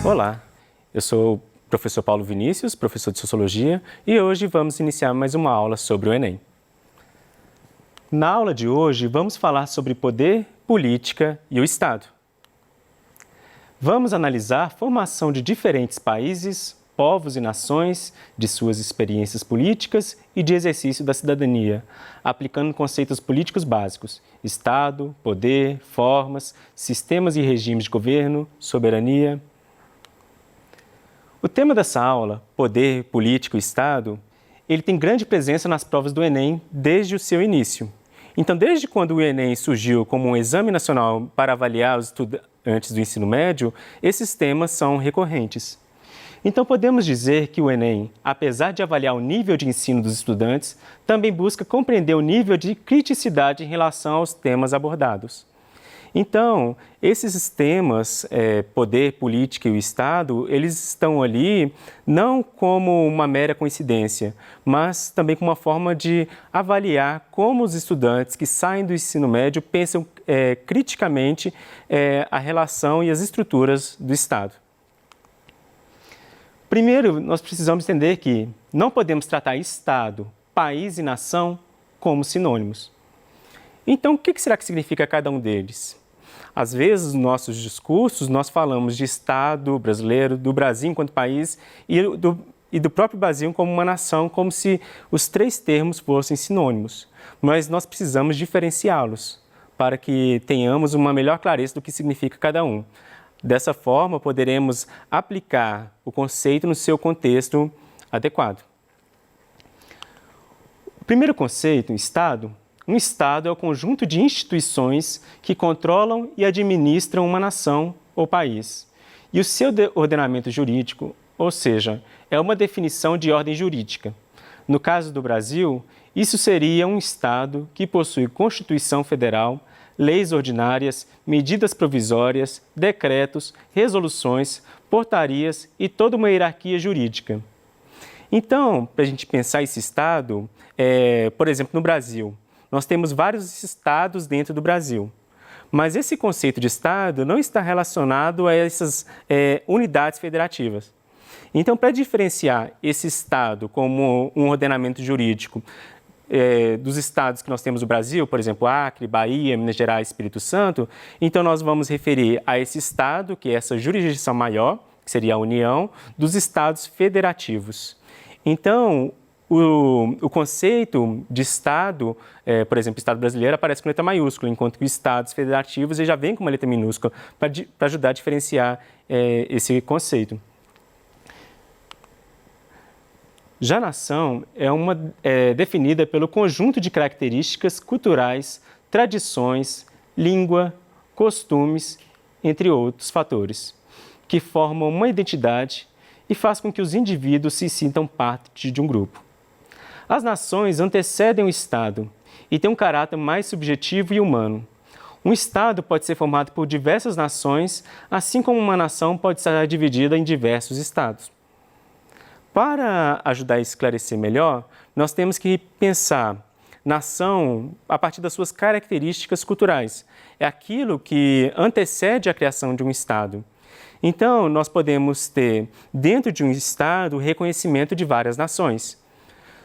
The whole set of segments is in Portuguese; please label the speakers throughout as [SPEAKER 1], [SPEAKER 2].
[SPEAKER 1] Olá, eu sou o professor Paulo Vinícius, professor de Sociologia, e hoje vamos iniciar mais uma aula sobre o Enem. Na aula de hoje, vamos falar sobre poder, política e o Estado. Vamos analisar a formação de diferentes países, povos e nações, de suas experiências políticas e de exercício da cidadania, aplicando conceitos políticos básicos: Estado, poder, formas, sistemas e regimes de governo, soberania. O tema dessa aula, Poder, Política e Estado, ele tem grande presença nas provas do Enem desde o seu início. Então, desde quando o Enem surgiu como um exame nacional para avaliar os estudantes do ensino médio, esses temas são recorrentes. Então, podemos dizer que o Enem, apesar de avaliar o nível de ensino dos estudantes, também busca compreender o nível de criticidade em relação aos temas abordados. Então, esses temas, poder, política e o Estado, eles estão ali não como uma mera coincidência, mas também como uma forma de avaliar como os estudantes que saem do ensino médio pensam criticamente a relação e as estruturas do Estado. Primeiro, nós precisamos entender que não podemos tratar Estado, país e nação como sinônimos. Então, o que será que significa cada um deles? Às vezes, nos nossos discursos, nós falamos de Estado brasileiro, do Brasil enquanto país e do próprio Brasil como uma nação, como se os três termos fossem sinônimos. Mas nós precisamos diferenciá-los para que tenhamos uma melhor clareza do que significa cada um. Dessa forma, poderemos aplicar o conceito no seu contexto adequado. O primeiro conceito, Estado. Um Estado é o conjunto de instituições que controlam e administram uma nação ou país. E o seu ordenamento jurídico, ou seja, é uma definição de ordem jurídica. No caso do Brasil, isso seria um Estado que possui Constituição Federal, leis ordinárias, medidas provisórias, decretos, resoluções, portarias e toda uma hierarquia jurídica. Então, para a gente pensar esse Estado, por exemplo, no Brasil, nós temos vários estados dentro do Brasil, mas esse conceito de Estado não está relacionado a essas unidades federativas. Então, para diferenciar esse Estado como um ordenamento jurídico dos estados que nós temos no Brasil, por exemplo, Acre, Bahia, Minas Gerais, Espírito Santo, então nós vamos referir a esse Estado, que é essa jurisdição maior, que seria a União, dos estados federativos. Então, o conceito de Estado, por exemplo, Estado brasileiro, aparece com letra maiúscula, enquanto que os Estados federativos já vem com uma letra minúscula, para ajudar a diferenciar esse conceito. Já a nação é definida pelo conjunto de características culturais, tradições, língua, costumes, entre outros fatores, que formam uma identidade e faz com que os indivíduos se sintam parte de um grupo. As nações antecedem o Estado e têm um caráter mais subjetivo e humano. Um Estado pode ser formado por diversas nações, assim como uma nação pode estar dividida em diversos estados. Para ajudar a esclarecer melhor, nós temos que pensar nação a partir das suas características culturais. É aquilo que antecede a criação de um Estado. Então, nós podemos ter, dentro de um Estado, o reconhecimento de várias nações.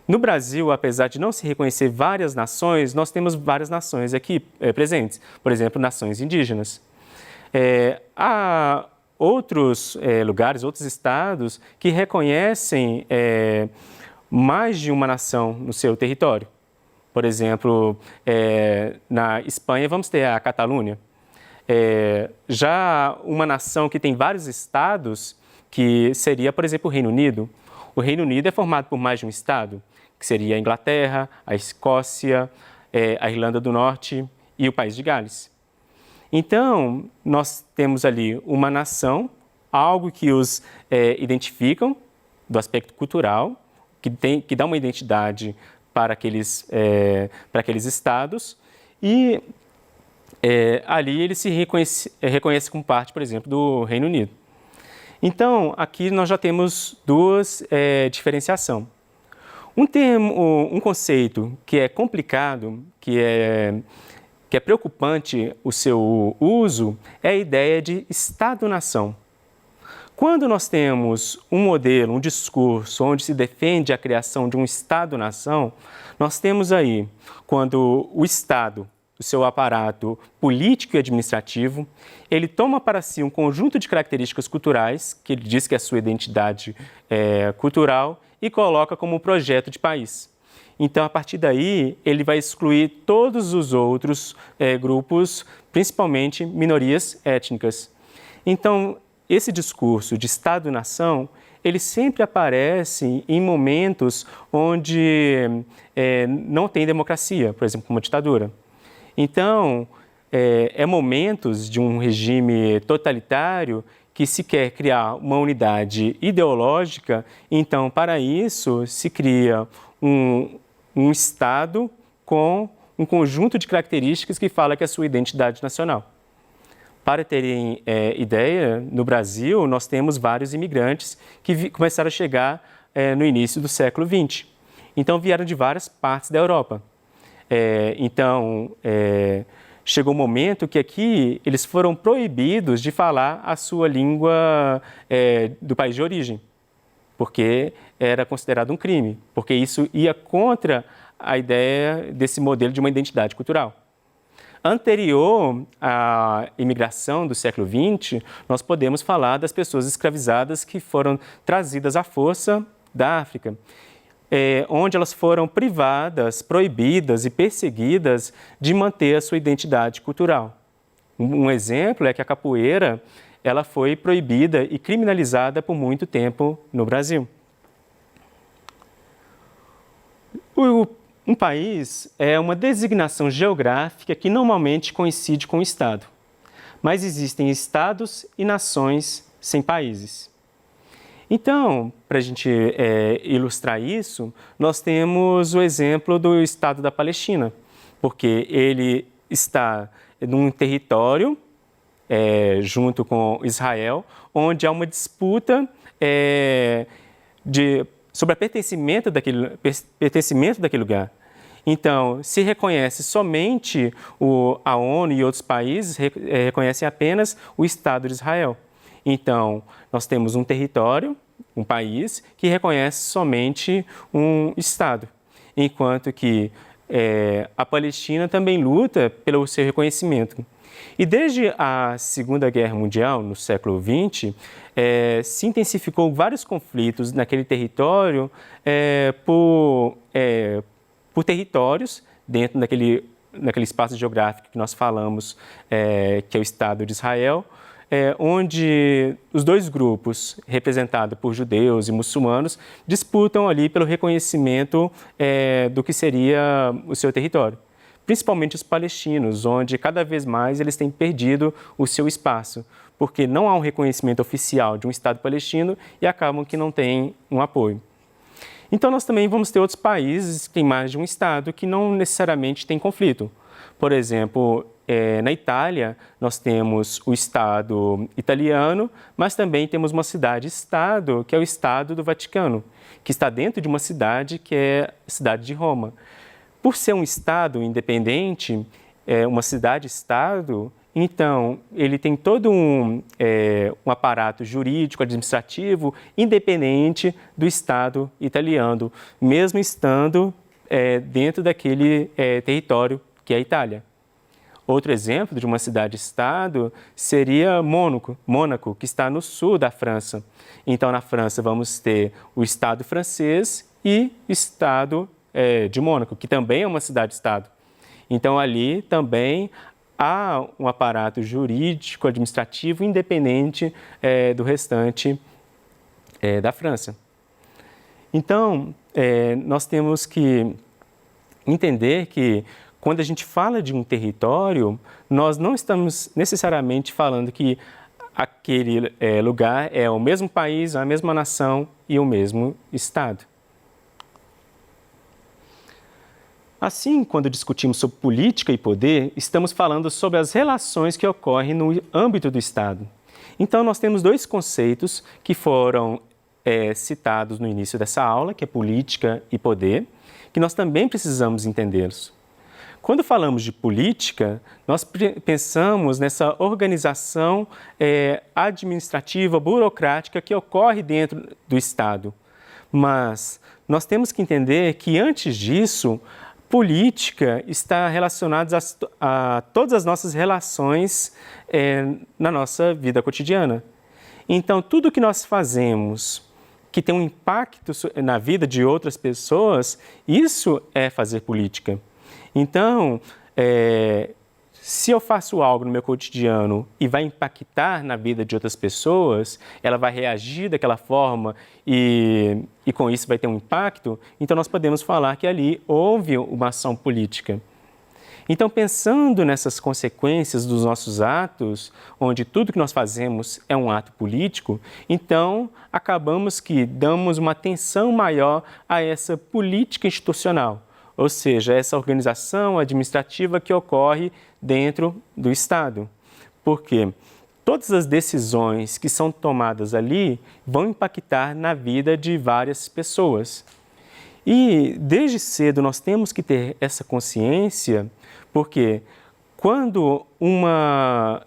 [SPEAKER 1] No Brasil, apesar de não se reconhecer várias nações, nós temos várias nações aqui presentes. Por exemplo, nações indígenas. Há outros lugares, outros estados que reconhecem mais de uma nação no seu território. Por exemplo, na Espanha vamos ter a Catalunha. Já uma nação que tem vários estados, que seria, por exemplo, o Reino Unido. O Reino Unido é formado por mais de um estado, que seria a Inglaterra, a Escócia, a Irlanda do Norte e o País de Gales. Então, nós temos ali uma nação, algo que os identificam do aspecto cultural, que dá uma identidade para aqueles estados, e ali ele se reconhece como parte, por exemplo, do Reino Unido. Então, aqui nós já temos duas diferenciações. Um conceito que é complicado, que é preocupante o seu uso, é a ideia de Estado-nação. Quando nós temos um modelo, um discurso onde se defende a criação de um Estado-nação, nós temos aí, quando o Estado, o seu aparato político e administrativo, ele toma para si um conjunto de características culturais, que ele diz que é a sua identidade cultural, e coloca como projeto de país. Então, a partir daí, ele vai excluir todos os outros grupos, principalmente minorias étnicas. Então, esse discurso de Estado-nação, ele sempre aparece em momentos onde não tem democracia, por exemplo, como a ditadura. Então, momentos de um regime totalitário que se quer criar uma unidade ideológica, então, para isso, se cria um Estado com um conjunto de características que fala que é a sua identidade nacional. Para terem ideia, no Brasil, nós temos vários imigrantes que começaram a chegar no início do século XX. Então, vieram de várias partes da Europa. Chegou um momento que aqui eles foram proibidos de falar a sua língua do país de origem, porque era considerado um crime, porque isso ia contra a ideia desse modelo de uma identidade cultural. Anterior à imigração do século XX, nós podemos falar das pessoas escravizadas que foram trazidas à força da África, onde elas foram privadas, proibidas e perseguidas de manter a sua identidade cultural. Um exemplo é que a capoeira ela foi proibida e criminalizada por muito tempo no Brasil. Um país é uma designação geográfica que normalmente coincide com o Estado, mas existem estados e nações sem países. Então, para a gente ilustrar isso, nós temos o exemplo do Estado da Palestina, porque ele está num território junto com Israel, onde há uma disputa sobre o pertencimento daquele lugar. Então, se reconhece somente a ONU e outros países reconhecem apenas o Estado de Israel. Então, nós temos um território, um país, que reconhece somente um Estado, enquanto que a Palestina também luta pelo seu reconhecimento. E desde a Segunda Guerra Mundial, no século XX, se intensificou vários conflitos naquele território por territórios dentro daquele espaço geográfico que nós falamos, que é o Estado de Israel, onde os dois grupos, representados por judeus e muçulmanos, disputam ali pelo reconhecimento do que seria o seu território. Principalmente os palestinos, onde cada vez mais eles têm perdido o seu espaço, porque não há um reconhecimento oficial de um Estado palestino e acabam que não têm um apoio. Então, nós também vamos ter outros países que têm mais de um Estado que não necessariamente têm conflito. Por exemplo, na Itália, nós temos o Estado italiano, mas também temos uma cidade-estado, que é o Estado do Vaticano, que está dentro de uma cidade que é a cidade de Roma. Por ser um Estado independente, uma cidade-estado, então ele tem todo um aparato jurídico, administrativo, independente do Estado italiano, mesmo estando dentro daquele território que é a Itália. Outro exemplo de uma cidade-estado seria Mônaco, que está no sul da França. Então, na França, vamos ter o Estado francês e o Estado de Mônaco, que também é uma cidade-estado. Então, ali também há um aparato jurídico, administrativo, independente do restante da França. Então, nós temos que entender que, quando a gente fala de um território, nós não estamos necessariamente falando que aquele lugar é o mesmo país, a mesma nação e o mesmo Estado. Assim, quando discutimos sobre política e poder, estamos falando sobre as relações que ocorrem no âmbito do Estado. Então, nós temos dois conceitos que foram citados no início dessa aula, que é política e poder, que nós também precisamos entendê-los. Quando falamos de política, nós pensamos nessa organização administrativa, burocrática que ocorre dentro do Estado. Mas nós temos que entender que, antes disso, política está relacionada a todas as nossas relações na nossa vida cotidiana. Então, tudo que nós fazemos que tem um impacto na vida de outras pessoas, isso é fazer política. Então, se eu faço algo no meu cotidiano e vai impactar na vida de outras pessoas, ela vai reagir daquela forma e com isso vai ter um impacto, então nós podemos falar que ali houve uma ação política. Então, pensando nessas consequências dos nossos atos, onde tudo que nós fazemos é um ato político, então acabamos que damos uma atenção maior a essa política institucional, ou seja, essa organização administrativa que ocorre dentro do Estado. Porque todas as decisões que são tomadas ali vão impactar na vida de várias pessoas. E desde cedo nós temos que ter essa consciência, porque quando uma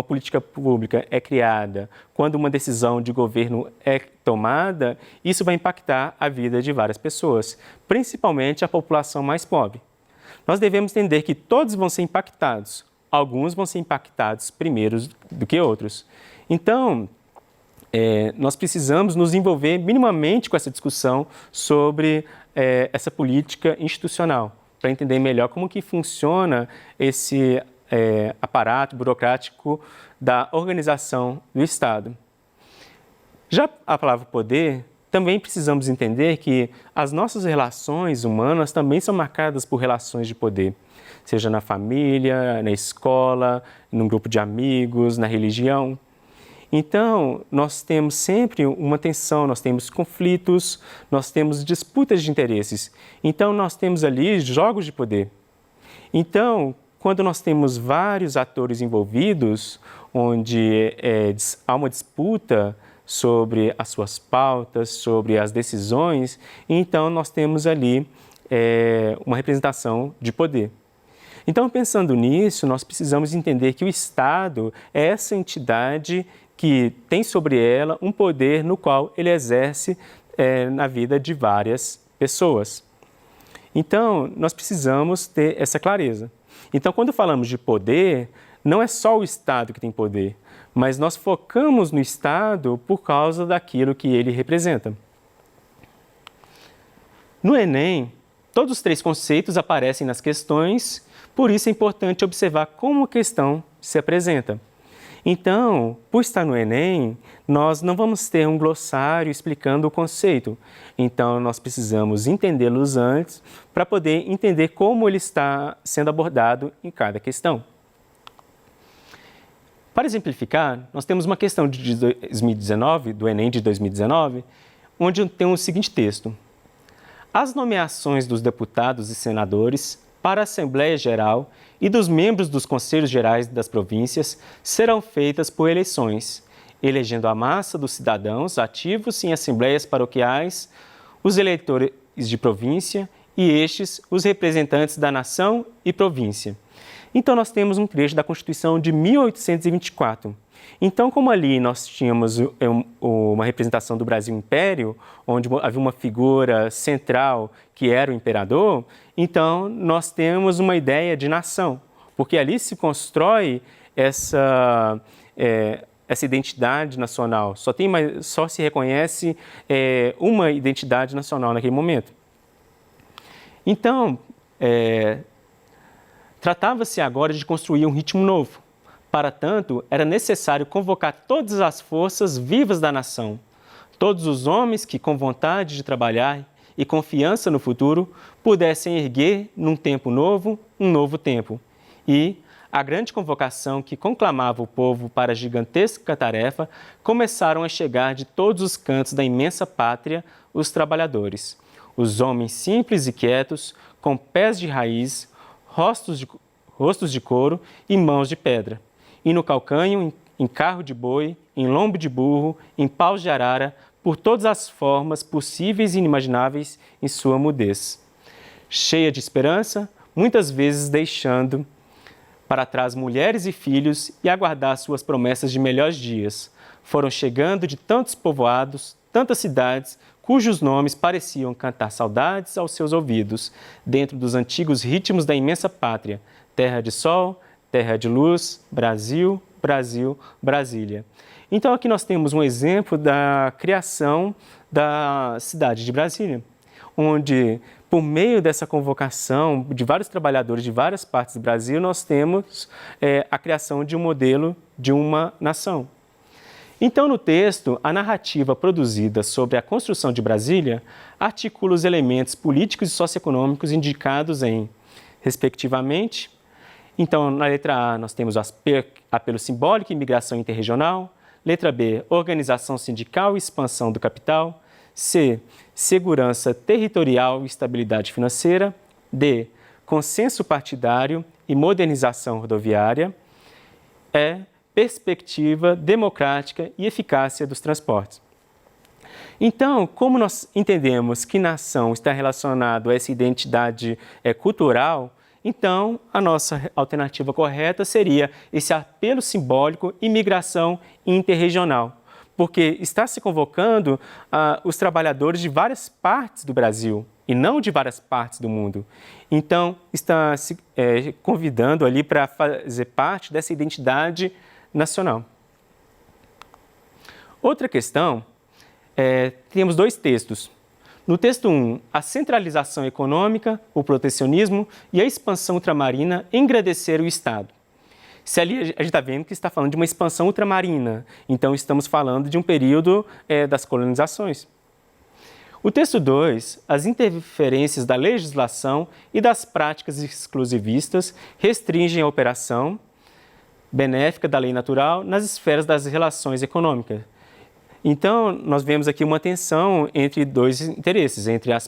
[SPEAKER 1] política pública é criada, quando uma decisão de governo é tomada, isso vai impactar a vida de várias pessoas, principalmente a população mais pobre. Nós devemos entender que todos vão ser impactados, alguns vão ser impactados primeiro do que outros. Então, nós precisamos nos envolver minimamente com essa discussão sobre essa política institucional, para entender melhor como que funciona esse aparato burocrático da organização do Estado. Já a palavra poder, também precisamos entender que as nossas relações humanas também são marcadas por relações de poder, seja na família, na escola, num grupo de amigos, na religião. Então, nós temos sempre uma tensão, nós temos conflitos, nós temos disputas de interesses. Então, nós temos ali jogos de poder. Então, quando nós temos vários atores envolvidos, onde há uma disputa sobre as suas pautas, sobre as decisões, então nós temos ali uma representação de poder. Então, pensando nisso, nós precisamos entender que o Estado é essa entidade que tem sobre ela um poder no qual ele exerce na vida de várias pessoas. Então, nós precisamos ter essa clareza. Então, quando falamos de poder, não é só o Estado que tem poder, mas nós focamos no Estado por causa daquilo que ele representa. No Enem, todos os 3 conceitos aparecem nas questões, por isso é importante observar como a questão se apresenta. Então, por estar no Enem, nós não vamos ter um glossário explicando o conceito. Então, nós precisamos entendê-los antes para poder entender como ele está sendo abordado em cada questão. Para exemplificar, nós temos uma questão de 2019, do Enem de 2019, onde tem o seguinte texto: as nomeações dos deputados e senadores para a Assembleia Geral e dos membros dos Conselhos Gerais das províncias serão feitas por eleições, elegendo a massa dos cidadãos ativos em assembleias paroquiais, os eleitores de província e estes os representantes da nação e província. Então, nós temos um trecho da Constituição de 1824. Então, como ali nós tínhamos uma representação do Brasil Império, onde havia uma figura central que era o imperador, então nós temos uma ideia de nação, porque ali se constrói essa identidade nacional. Só se reconhece uma identidade nacional naquele momento. Então, tratava-se agora de construir um ritmo novo. Para tanto, era necessário convocar todas as forças vivas da nação, todos os homens que, com vontade de trabalhar e confiança no futuro, pudessem erguer, num tempo novo, um novo tempo. E a grande convocação que conclamava o povo para a gigantesca tarefa começaram a chegar de todos os cantos da imensa pátria os trabalhadores, os homens simples e quietos, com pés de raiz, rostos de couro e mãos de pedra. E no calcanho, em carro de boi, em lombo de burro, em paus de arara, por todas as formas possíveis e inimagináveis em sua mudez. Cheia de esperança, muitas vezes deixando para trás mulheres e filhos e aguardar suas promessas de melhores dias. Foram chegando de tantos povoados, tantas cidades, cujos nomes pareciam cantar saudades aos seus ouvidos, dentro dos antigos ritmos da imensa pátria, terra de sol, terra de luz, Brasil, Brasil, Brasília. Então aqui nós temos um exemplo da criação da cidade de Brasília, onde, por meio dessa convocação de vários trabalhadores de várias partes do Brasil, nós temos a criação de um modelo de uma nação. Então, no texto, a narrativa produzida sobre a construção de Brasília articula os elementos políticos e socioeconômicos indicados em, respectivamente. Então, na letra A, nós temos o apelo simbólico e imigração interregional. Letra B, organização sindical e expansão do capital. C, segurança territorial e estabilidade financeira. D, consenso partidário e modernização rodoviária. E, perspectiva democrática e eficácia dos transportes. Então, como nós entendemos que nação está relacionado a essa identidade cultural, então a nossa alternativa correta seria esse apelo simbólico e migração interregional, porque está se convocando os trabalhadores de várias partes do Brasil e não de várias partes do mundo. Então, está se convidando ali para fazer parte dessa identidade nacional. Outra questão, temos dois textos. No texto 1, a centralização econômica, o protecionismo e a expansão ultramarina engrandeceram o Estado. Se ali a gente está vendo que está falando de uma expansão ultramarina, então estamos falando de um período das colonizações. O texto 2, as interferências da legislação e das práticas exclusivistas restringem a operação benéfica da lei natural nas esferas das relações econômicas. Então, nós vemos aqui uma tensão entre dois interesses, entre a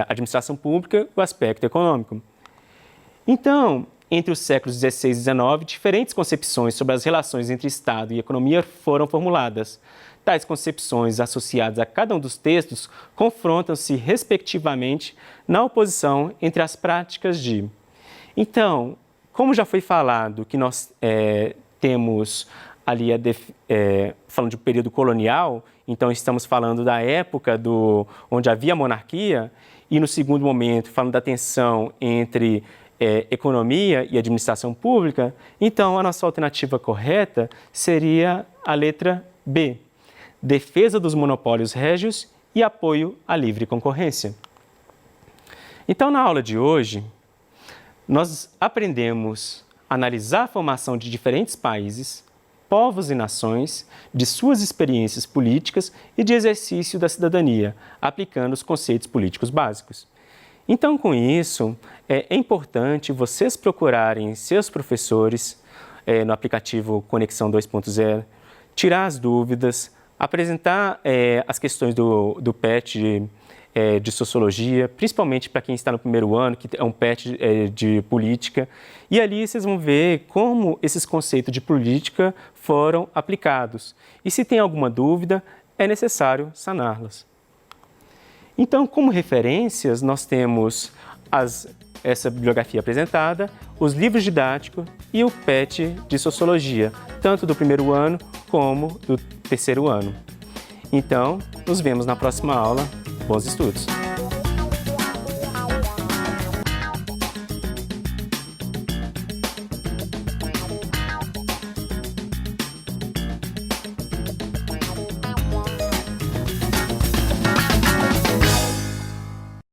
[SPEAKER 1] administração pública e o aspecto econômico. Então, entre os séculos XVI e XIX, diferentes concepções sobre as relações entre Estado e economia foram formuladas. Tais concepções, associadas a cada um dos textos, confrontam-se, respectivamente, na oposição entre as práticas de... Então, como já foi falado que nós temos ali, falando de um período colonial, então estamos falando da época onde havia monarquia, e no segundo momento, falando da tensão entre economia e administração pública, então a nossa alternativa correta seria a letra B, defesa dos monopólios régios e apoio à livre concorrência. Então, na aula de hoje, nós aprendemos a analisar a formação de diferentes países, povos e nações, de suas experiências políticas e de exercício da cidadania, aplicando os conceitos políticos básicos. Então, com isso, é importante vocês procurarem seus professores no aplicativo Conexão 2.0, tirar as dúvidas, apresentar as questões do PET de sociologia, principalmente para quem está no primeiro ano, que é um PET de política. E ali vocês vão ver como esses conceitos de política foram aplicados. E se tem alguma dúvida, é necessário saná-las. Então, como referências, nós temos essa bibliografia apresentada, os livros didáticos e o PET de sociologia, tanto do primeiro ano como do terceiro ano. Então, nos vemos na próxima aula. Bons estudos!